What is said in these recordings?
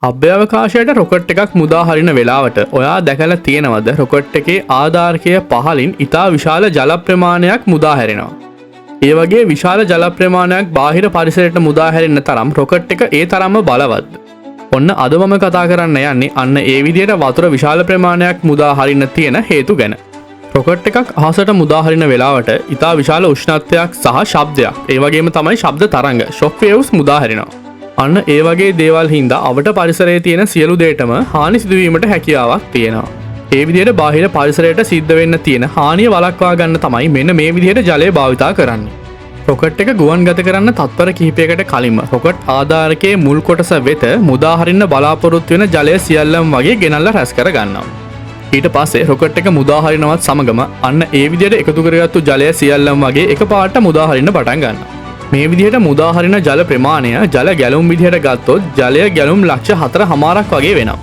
අභ්‍යවකාශයට rocket එකක් මුදා හරින වෙලාවට ඔයා දැකලා තියෙනවද රොකට් එකේ ආධාරකය පහලින් ඉතා විශාල ජල ප්‍රමාණයක් මුදා හැරෙනවා. ඒ වගේ විශාල ජල ප්‍රමාණයක් බාහිර පරිසරයට මුදා හැරෙන්න තරම් රොකට් එක ඒ තරම්ම බලවත්. ඔන්න අද මම කතා කරන්න යන්නේ අන්න ඒ විදිහට වතුර විශාල ප්‍රමාණයක් මුදා හරින්න තියෙන හේතු ගැන. රොකට් එකක් අහසට මුදා හරින වෙලාවට ඉතා විශාල උෂ්ණත්වයක් සහ ශබ්දයක් ඒ වගේම තමයි ශබ්ද තරංග ෂොක් වේව්ස් මුදා හැරෙනවා. අන්න ඒ වගේ දේවල් හින්දා අවට පරිසරයේ තියෙන සියලු දේටම හානි සිදුවීමට හැකියාවක් තියෙනවා. ඒ විදිහට බාහිර පරිසරයට සිද්ධ වෙන්න තියෙන හානිය වළක්වා ගන්න තමයි මෙන්න මේ විදිහට ජලය භාවිතා කරන්නේ. රොකට් එක ගුවන් ගත කරන්න තත්පර කිහිපයකට කලින්ම රොකට් ආධාරකයේ මුල් කොටස වෙත මුදා හරින්න බලාපොරොත්තු වෙන ජලය සියල්ලම වගේ ගෙනල්ලා රැස් කර ගන්නවා. ඊට පස්සේ රොකට් එක මුදා හරිනවත් සමගම අන්න ඒ විදිහට එකතු කරගත්තු ජලය සියල්ලම වගේ එකපාරට මුදා හරින්න පටන් ගන්නවා. මේ විදිහට මුදා හරින ජල ප්‍රමාණය ජල ගැලුම් විදිහට ගත්තොත් ජලය ගැලුම් ලක්ෂ 4.5ක් වගේ වෙනවා.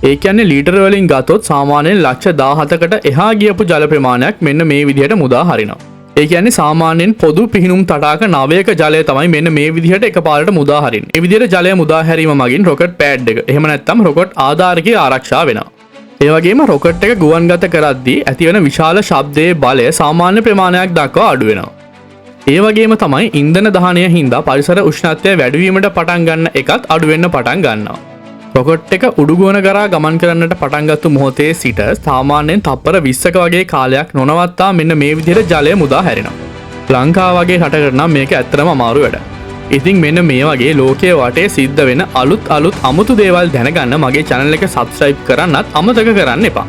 ඒ කියන්නේ ලීටර වලින් ගත්තොත් සාමාන්‍යයෙන් ලක්ෂ 17කට එහා ගියපු ජල ප්‍රමාණයක් මෙන්න මේ විදිහට මුදා හරිනවා. ඒ කියන්නේ සාමාන්‍යයෙන් පොදු පිහිනුම් තටාක 9ක ජලය තමයි මෙන්න මේ විදිහට එකපාරට මුදා හරින්නේ. මේ විදිහට ජලය මුදා හැරීම මගින් රොකට් පෑඩ් එක එහෙම නැත්නම් රොකට් ආධාරකයේ ආරක්ෂා වෙනවා. ඒ වගේම රොකට් එක ගුවන්ගත කරද්දී ඇතිවන විශාල ශබ්දයේ බලය සාමාන්‍ය ප්‍රමාණයක් දක්වා අඩු වෙනවා. ඒ වගේම තමයි ඉන්ධන දහනය හින්දා පරිසර උෂ්ණත්වය වැඩි වීමට පටන් ගන්න එකත් අඩු වෙන්න පටන් ගන්නවා. රොකට් එක උඩුගුවන කරා ගමන් කරන්නට පටන් ගත්තු මොහොතේ සිට සාමාන්‍යයෙන් තප්පර 20ක වගේ කාලයක් නොනවත්තා මෙන්න මේ විදිහට ජලය මුදා හැරෙනවා. ලංකාව වගේ රටකට නම් මේක ඇත්තටම අමාරු වැඩ. ඉතින් මෙන්න මේ වගේ ලෝකයේ වටේ සිද්ධ වෙන අලුත් අමුතු දේවල් දැනගන්න මගේ channel එක subscribe කරන්නත් අමතක කරන්න එපා.